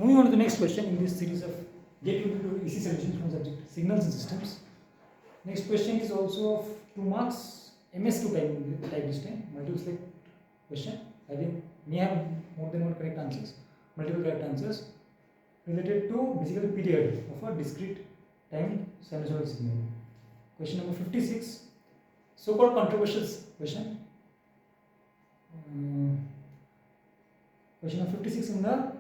Moving on to the next question in this series of get into easy solutions from subject signals and systems. Next question is also of 2 marks, MS2 type this time, multiple select question. I think may have more than one correct answers, multiple correct answers related to basically period of a discrete time sinusoidal signal. Question number 56, so-called controversial question. Question number 56 in the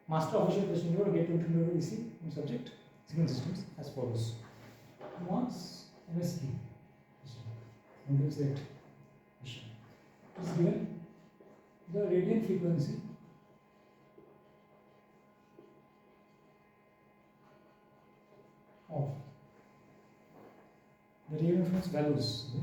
master official question paper get into easy subject signal systems as follows. Marks MSQ multiple select question is given the radian frequency of the radian frequency values so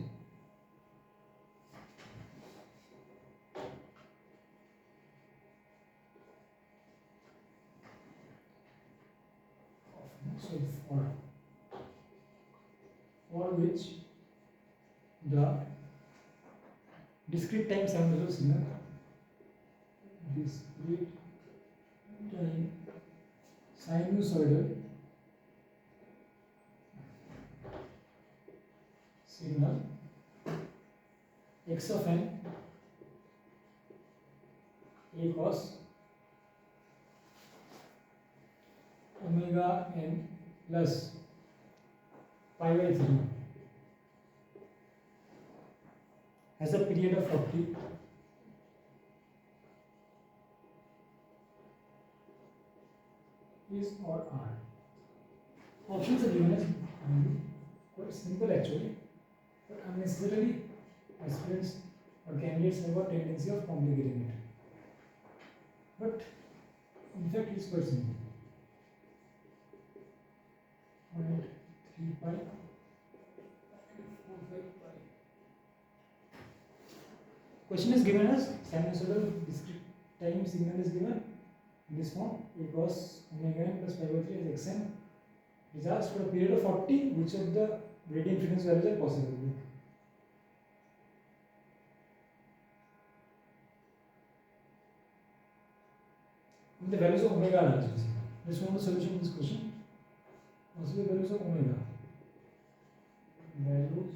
for which the discrete time sinusoidal signal x of n a cos omega n plus pi by 3 has a period of 40 is or are. Options are given as quite simple actually, but unnecessarily aspirants or candidates have a tendency of complicating it. But in fact, it's quite simple. 0.3 pi 4 5 pi. Question is given as sinusoidal discrete time signal is given in this form a cos omega n plus pi by 3 as xn is asked for a period of 40 which of the radian frequency values are possible. The values of omega are given. Let's know the solution of this question. Also the values of omega. Values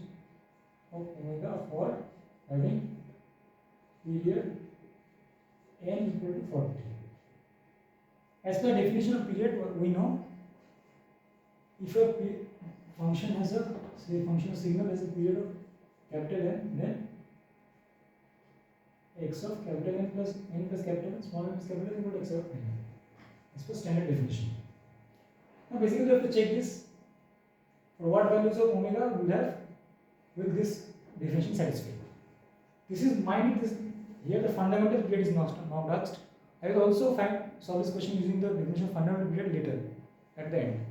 of omega for having period n equal to 40. As per definition of period, we know if a function has a function of signal has a period of capital N, then x of capital N plus capital N, small n plus capital N equal to x of n. As per standard definition. Now basically we have to check this. For what values of omega will this definition satisfy? This is mind this here the fundamental period is not asked. I will also solve this question using the definition of fundamental period later at the end.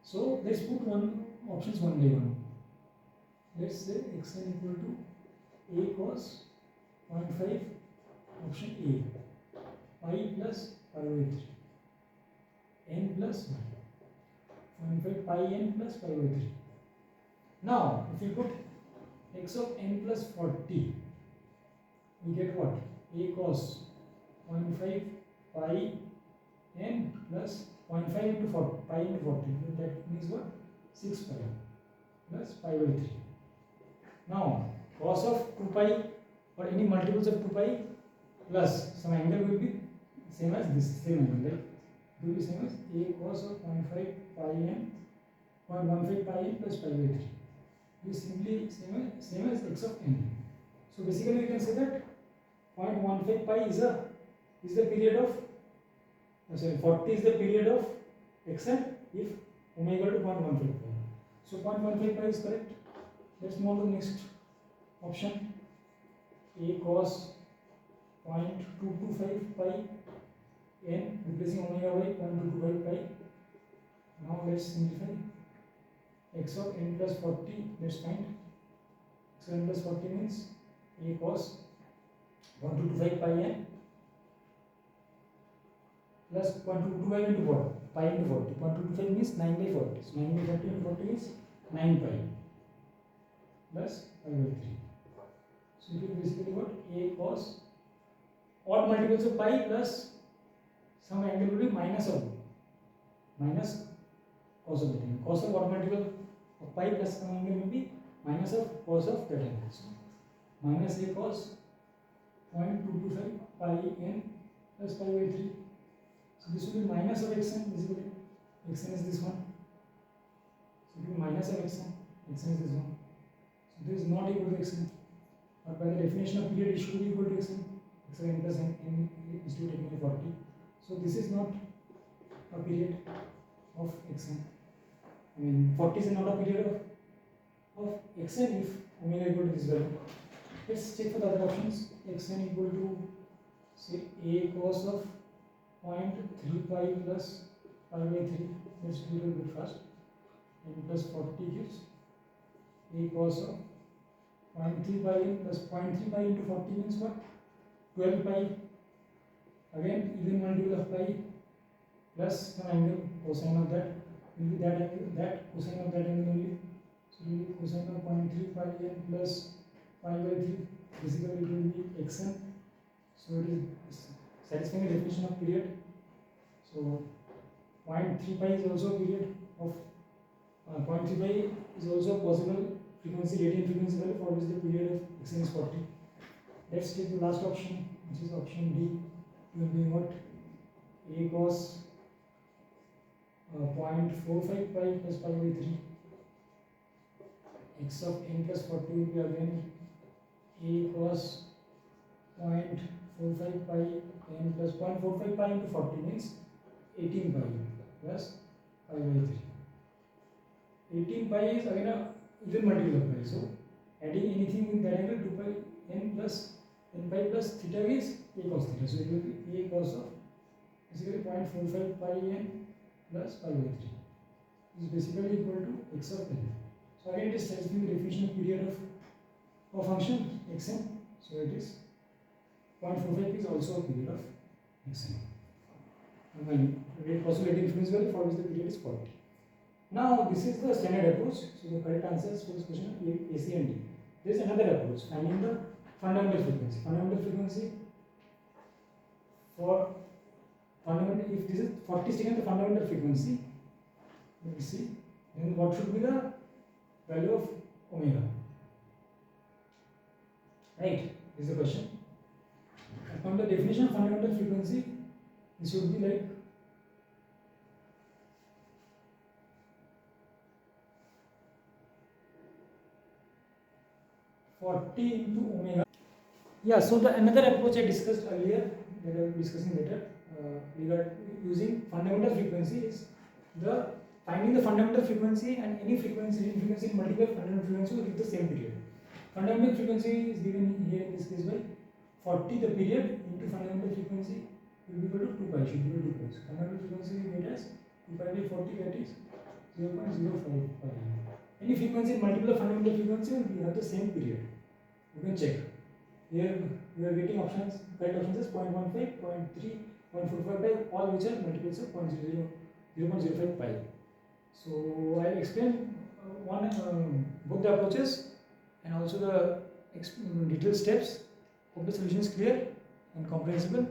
So let's put options one by one. Let's say xn equal to a cos 0.5 option A, pi plus pi by 3, n plus 1, 0.5 pi n plus pi by 3. Now if you put x of n plus 40, we get what? A cos 0.5 pi n plus 0.5 into 40, pi into 40. That means what? 6 pi plus pi by 3. Now cos of 2 pi or any multiples of 2 pi plus some angle will be same as this, same angle, right? It will be same as a cos of 0.5 pi n, 0.15 pi n plus pi by 3. This is simply same as x of n. So basically we can say that 0.15 pi is the period of 40 is the period of xn if omega equal to 0.15 pi. So 0.15 pi is correct. Let's move on to the next option. A cos 0.225 pi n replacing omega by 0.225 pi. Now let's simplify. X of n plus 40, let's find. X of n plus 40 means a cos 0.225 pi n plus 0.225 into what? Pi into 40. 0.225 means 9 by 40. So 9 by 40 into 40 is 9 pi plus pi by 3. So it is basically what? A cos odd multiples of pi plus some minus cos of that angle. Cos of what multiple of pi plus some angle will be minus of cos of that angle. So minus a cos 0.225 pi n plus pi by 3. So this will be minus of xn basically. Xn is this one. So it will be minus of xn. Xn is this one. So this is not equal to xn. Or by the definition of period, it should be equal to xn. Xn plus n is to take 40. So this is not a period of xn. I mean 40 is not a period of xn if omega equal to this value. Let's check for the other options. Xn equal to say a cos of 0.3 pi plus pi by 3. Let's do it a bit fast. N plus 40 gives a cos of 0.3 pi n plus 0.3 pi into 40 means what? 12 pi. Again, even multiple of pi plus some angle, cosine of that will be that angle, that cosine of that angle only. So it will be cosine of 0.3 pi n plus pi by 3. Basically, it will be xn. So it is satisfying the definition of period. So 0.3 pi is also a period of 0.3 pi is also a possible frequency, radian frequency value for which the period of xn is 40. Let's take the last option, which is option D. It will be what? A cos 0.45 pi plus pi by 3. X of n plus 40 will be again a cos 0.45 pi n plus 0.45 pi into 40 means 18 pi plus pi by 3. 18 pi is again a even multiple of pi. So adding anything with that angle 2 pi n plus n pi plus theta is a cos theta. So it will be a cos of basically 0.45 pi n plus pi by 3 is basically equal to x of n. So again it is satisfying the definition of period of function xn. So it is 0.45 is also a period of xn. And possible radian frequency value for which the period is 40. Now this is the standard approach. So the correct answers for this question are A, C and D. There is another approach, finding the fundamental frequency. Fundamental frequency for fundamental, if this is 40 is taken the fundamental frequency, let me see, then what should be the value of omega? Right, this is the question. And from the definition of fundamental frequency, this should be like into omega. Yeah, so the another approach I discussed earlier, that I will be discussing later, using fundamental frequency is the finding the fundamental frequency and any frequency in multiple fundamental frequency will give the same period. Fundamental frequency is given here in this case by 40 the period into fundamental frequency will be equal to 2 pi, should be equal to 2 pi. So fundamental frequency we get as 2 pi by 40, that is 0.05 pi. Any frequency in multiple fundamental frequency will have the same period. You can check. Here we are getting options, correct options is 0.15, 0.3, 0.45 pi, all which are multiples of 0.05 pi. So I explained both the approaches and also the detailed steps. Hope the solution is clear and comprehensible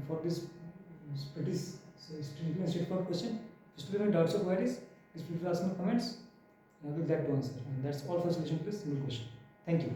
for this pretty straightforward question. If you have any doubts or queries, please feel free to ask in the comments. I will be glad to answer. And that's all for solution to this single question. Thank you.